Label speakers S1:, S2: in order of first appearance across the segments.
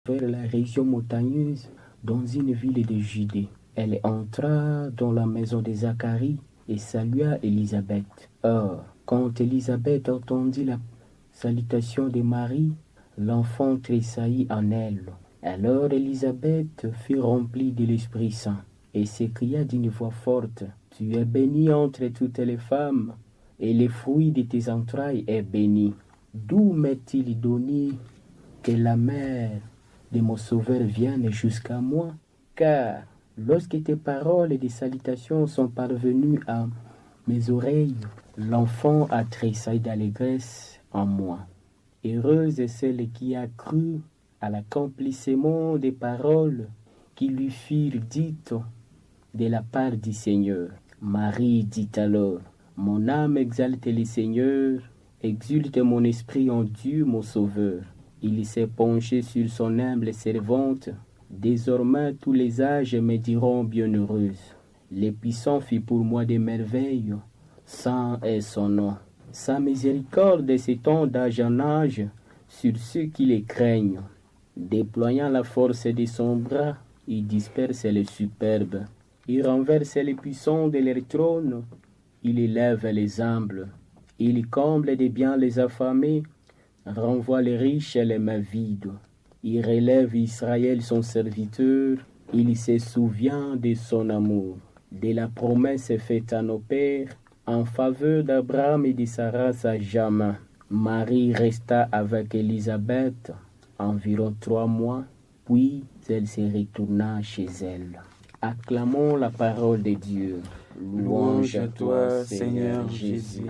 S1: vers la région montagneuse dans une ville de Judée. Elle entra dans la maison de Zacharie et salua Élisabeth. Or, quand Élisabeth entendit la salutation de Marie, l'enfant tressaillit en elle. Alors Élisabeth fut remplie de l'Esprit Saint et s'écria d'une voix forte, « Tu es bénie entre toutes les femmes, et le fruit de tes entrailles est béni. D'où m'est-il donné que la mère de mon Sauveur vienne jusqu'à moi? Car lorsque tes paroles de salutation sont parvenues à mes oreilles, l'enfant a tressailli d'allégresse en moi. Heureuse est celle qui a cru à l'accomplissement des paroles qui lui furent dites de la part du Seigneur. » Marie dit alors, « Mon âme exalte le Seigneur, exulte mon esprit en Dieu mon Sauveur. Il s'est penché sur son humble servante. Désormais tous les âges me diront bienheureuse. Le puissant fit pour moi des merveilles, saint est son nom. Sa miséricorde s'étend d'âge en âge sur ceux qui les craignent. Déployant la force de son bras, il disperse les superbes. Il renverse les puissants de leur trône. Il élève les humbles. Il comble de biens les affamés, renvoie les riches et les mains vides. Il relève Israël son serviteur. Il se souvient de son amour, de la promesse faite à nos pères, en faveur d'Abraham et de sa race à jamais. Marie resta avec Élisabeth environ 3 mois, puis elle se retourna chez elle. Acclamons la parole de Dieu.
S2: Louange à toi, Seigneur Jésus.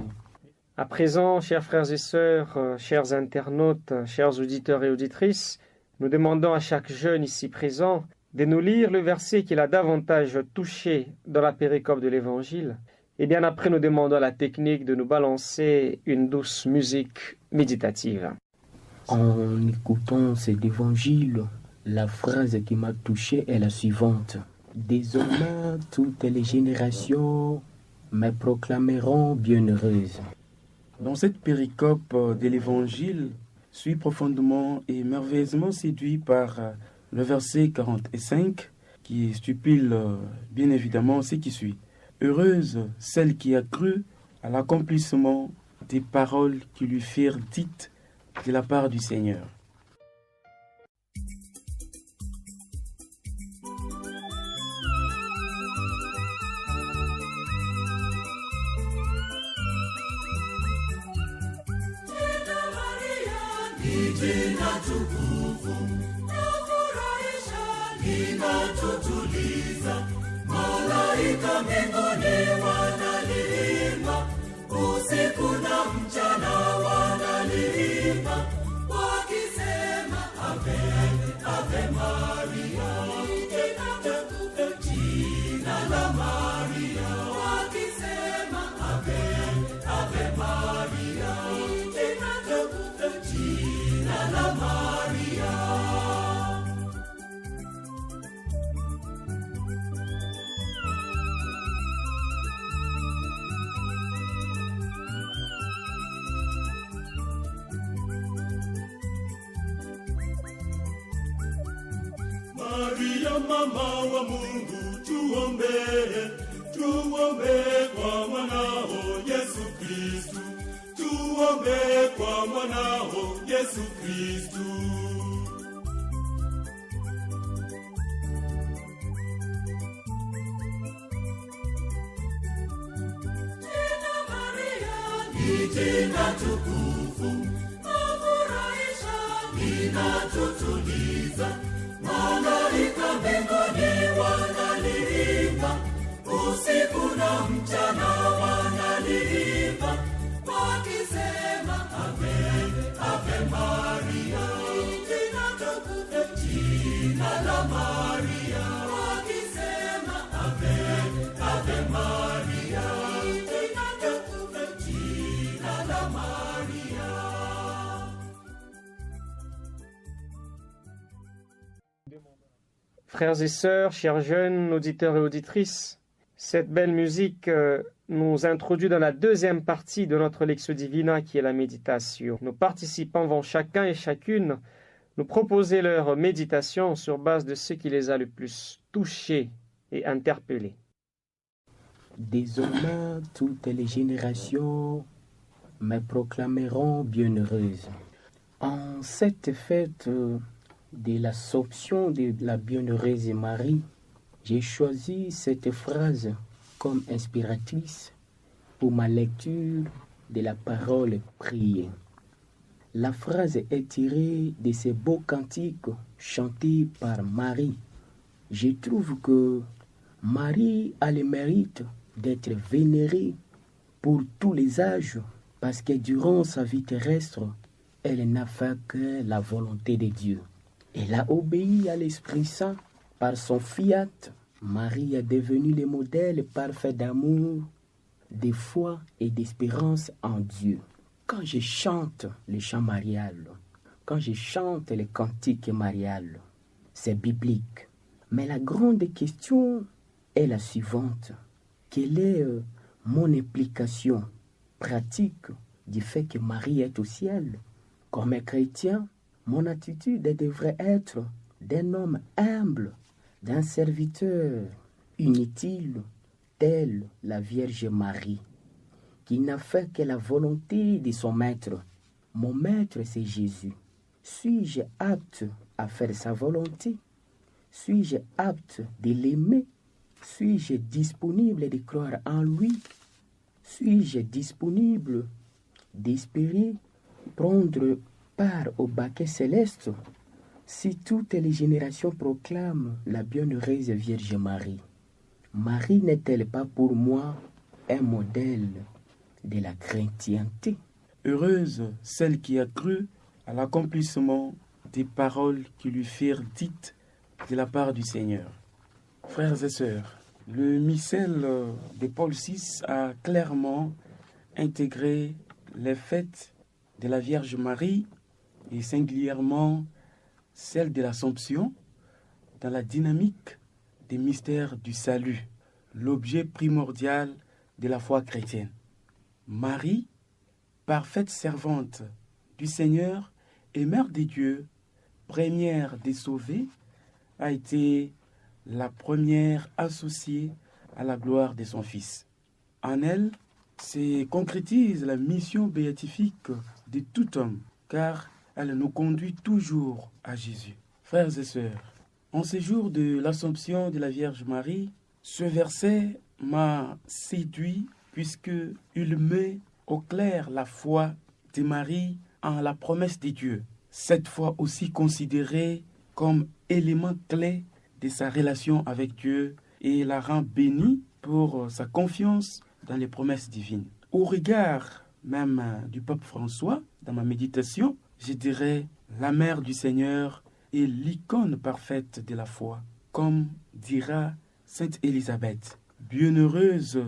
S3: À présent, chers frères et sœurs, chers internautes, chers auditeurs et auditrices, nous demandons à chaque jeune ici présent de nous lire le verset qui l'a davantage touché dans la péricope de l'Évangile. Et bien après, nous demandons la technique de nous balancer une douce musique méditative.
S1: En écoutant cet évangile, la phrase qui m'a touché est la suivante. Désormais, toutes les générations me proclameront bienheureuse.
S2: Dans cette péricope de l'Évangile, je suis profondément et merveilleusement séduit par le verset 45 qui stipule bien évidemment ce qui suit. Heureuse celle qui a cru à l'accomplissement des paroles qui lui furent dites de la part du Seigneur.
S4: Jina tukufu nafurahisha, linatutuliza. Malaika mbinguni wanaliimba, usiku na mchana wanaliimba, wakisema Ave, Ave Maria. Jina tukufu, jina la Maria, wakisema Ave, Ave Maria. Jina tukufu, jina la Maria. Maria mama wa Mungu, tuombee, tuombee kwa mwanao Yesu Kristu, tuombee kwa mwanao Yesu Kristu. Jina Maria ni jina tukufu, nafurahisha, linatutuliza. Malaika mbinguni wanaliimba, usiku na mchana wanaliimba, wakisema Ave, Ave Maria. Jina tukufu, jina la Maria, wakisema Ave, Ave Maria. Jina tukufu, jina la Maria.
S3: Frères et sœurs, chers jeunes auditeurs et auditrices, cette belle musique nous introduit dans la deuxième partie de notre Lectio Divina qui est la méditation. Nos participants vont chacun et chacune nous proposer leur méditation sur base de ce qui les a le plus touchés et interpellés.
S1: Désormais, toutes les générations me proclameront bienheureuse. En cette fête de l'Assomption de la Bienheureuse Marie, j'ai choisi cette phrase comme inspiratrice pour ma lecture de la parole priée. La phrase est tirée de ces beaux cantiques chantés par Marie. Je trouve que Marie a le mérite d'être vénérée pour tous les âges parce que durant sa vie terrestre, elle n'a fait que la volonté de Dieu. Elle a obéi à l'Esprit Saint par son fiat. Marie est devenue le modèle parfait d'amour, de foi et d'espérance en Dieu. Quand je chante le chant marial, quand je chante les cantiques mariales, c'est biblique. Mais la grande question est la suivante. Quelle est mon implication pratique du fait que Marie est au ciel? Comme chrétien, mon attitude devrait être d'un homme humble, d'un serviteur inutile, tel la Vierge Marie, qui n'a fait que la volonté de son maître. Mon maître, c'est Jésus. Suis-je apte à faire sa volonté? Suis-je apte de l'aimer? Suis-je disponible de croire en lui? Suis-je disponible d'espérer prendre part au banquet céleste? Si toutes les générations proclament la bienheureuse Vierge Marie, Marie n'est-elle pas pour moi un modèle de la chrétienté?
S2: Heureuse celle qui a cru à l'accomplissement des paroles qui lui furent dites de la part du Seigneur. Frères et sœurs, le missel de Paul VI a clairement intégré les fêtes de la Vierge Marie et singulièrement celle de l'Assomption dans la dynamique des mystères du salut, l'objet primordial de la foi chrétienne. Marie, parfaite servante du Seigneur et mère de Dieu, première des sauvés, a été la première associée à la gloire de son Fils. En elle se concrétise la mission béatifique de tout homme, car elle nous conduit toujours à Jésus. Frères et sœurs, en ce jour de l'Assomption de la Vierge Marie, ce verset m'a séduit puisqu'il met au clair la foi de Marie en la promesse de Dieu, cette foi aussi considérée comme élément clé de sa relation avec Dieu et la rend bénie pour sa confiance dans les promesses divines. Au regard même du pape François, dans ma méditation, je dirais la mère du Seigneur est l'icône parfaite de la foi, comme dira Sainte Élisabeth. Bienheureuse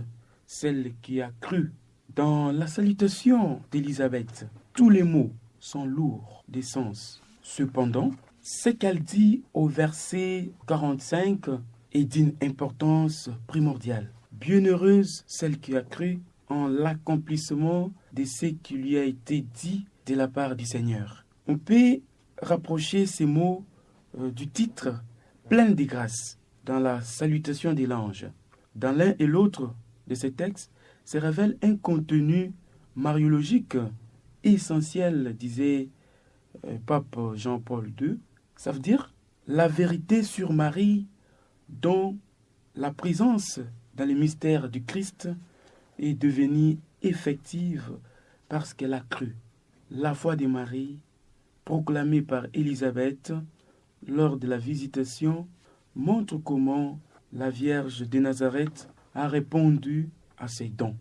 S2: celle qui a cru. Dans la salutation d'Élisabeth, tous les mots sont lourds de sens. Cependant, ce qu'elle dit au verset 45 est d'une importance primordiale. Bienheureuse celle qui a cru en l'accomplissement de ce qui lui a été dit de la part du Seigneur. On peut rapprocher ces mots du titre « Pleine de grâce » dans la salutation de l'ange. Dans l'un et l'autre de ces textes se révèle un contenu mariologique essentiel, disait pape Jean-Paul II. Ça veut dire la vérité sur Marie dont la présence dans les mystères du Christ est devenue effective parce qu'elle a cru. La foi de Marie, proclamée par Élisabeth lors de la visitation, montre comment la Vierge de Nazareth a répondu à ses dons.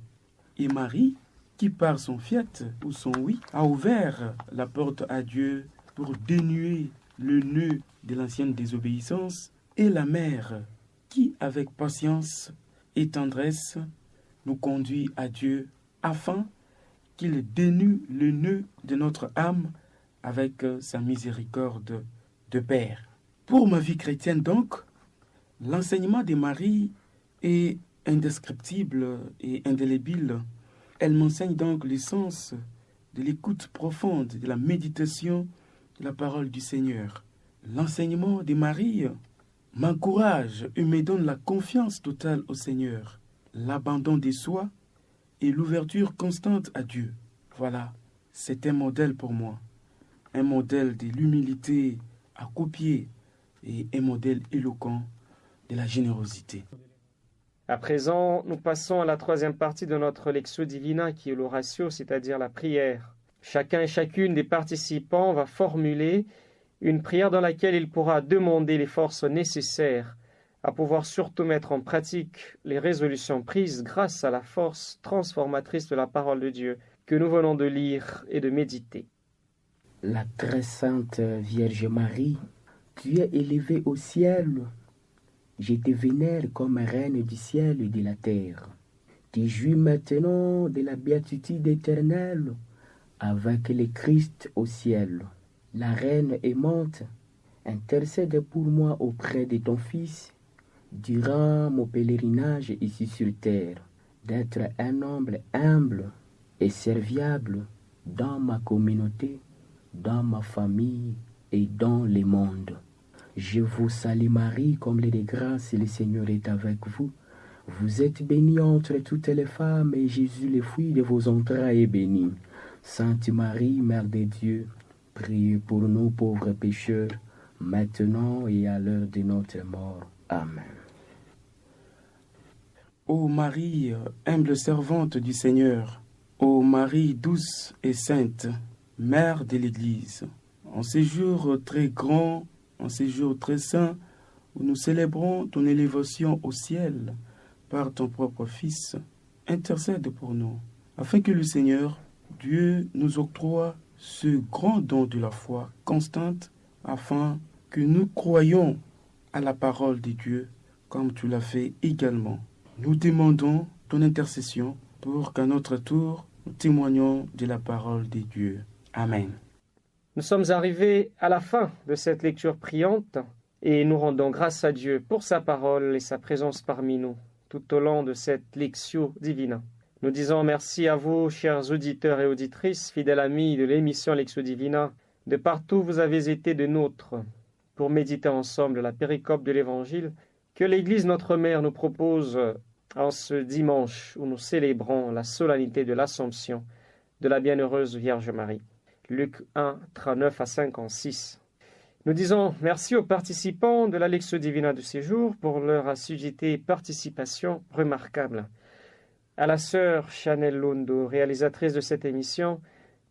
S2: Et Marie, qui par son fiat ou son oui, a ouvert la porte à Dieu pour dénuer le nœud de l'ancienne désobéissance, et la mère qui, avec patience et tendresse, nous conduit à Dieu afin qu'il dénue le nœud de notre âme avec sa miséricorde de Père. Pour ma vie chrétienne donc, l'enseignement de Marie est indescriptible et indélébile. Elle m'enseigne donc l'essence de l'écoute profonde, de la méditation la parole du Seigneur. L'enseignement de Marie m'encourage et me donne la confiance totale au Seigneur, l'abandon de soi et l'ouverture constante à Dieu. Voilà, c'est un modèle pour moi, un modèle de l'humilité à copier et un modèle éloquent de la générosité.
S3: À présent, nous passons à la troisième partie de notre Lectio Divina qui est l'oratio, c'est-à-dire la prière. Chacun et chacune des participants va formuler une prière dans laquelle il pourra demander les forces nécessaires à pouvoir surtout mettre en pratique les résolutions prises grâce à la force transformatrice de la parole de Dieu que nous venons de lire et de méditer.
S1: La très sainte Vierge Marie, tu es élevée au ciel. Je te vénère comme reine du ciel et de la terre. Tu jouis maintenant de la béatitude éternelle avec le Christ au ciel. La reine aimante, intercède pour moi auprès de ton Fils durant mon pèlerinage ici sur terre, d'être un homme humble et serviable dans ma communauté, dans ma famille et dans le monde. Je vous salue Marie, comblée de grâce, le Seigneur est avec vous. Vous êtes bénie entre toutes les femmes, et Jésus, le fruit de vos entrailles, est béni. Sainte Marie, Mère de Dieu, priez pour nous pauvres pécheurs, maintenant et à l'heure de notre mort. Amen.
S2: Ô Marie, humble servante du Seigneur, ô Marie douce et sainte, Mère de l'Église, en ces jours très grands, en ces jours très saints, où nous célébrons ton élévation au ciel par ton propre Fils, intercède pour nous, afin que le Seigneur, Dieu, nous octroie ce grand don de la foi constante, afin que nous croyions à la parole de Dieu, comme tu l'as fait également. Nous demandons ton intercession pour qu'à notre tour, nous témoignons de la parole de Dieu. Amen.
S3: Nous sommes arrivés à la fin de cette lecture priante et nous rendons grâce à Dieu pour sa parole et sa présence parmi nous tout au long de cette Lectio Divina. Nous disons merci à vous, chers auditeurs et auditrices, fidèles amis de l'émission Lectio Divina, de partout où vous avez été de nôtres, pour méditer ensemble la péricope de l'Évangile que l'Église notre Mère nous propose en ce dimanche où nous célébrons la solennité de l'Assomption de la Bienheureuse Vierge Marie. Luc 1, 39 à 56. Nous disons merci aux participants de la Lectio Divina de ces jours pour leur assiduité et participation remarquable. À la sœur Chanel Londo, réalisatrice de cette émission,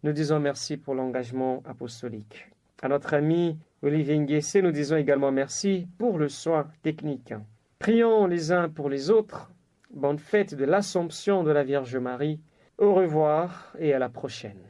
S3: nous disons merci pour l'engagement apostolique. À notre ami Olivier Nguessé, nous disons également merci pour le soin technique. Prions les uns pour les autres. Bonne fête de l'Assomption de la Vierge Marie. Au revoir et à la prochaine.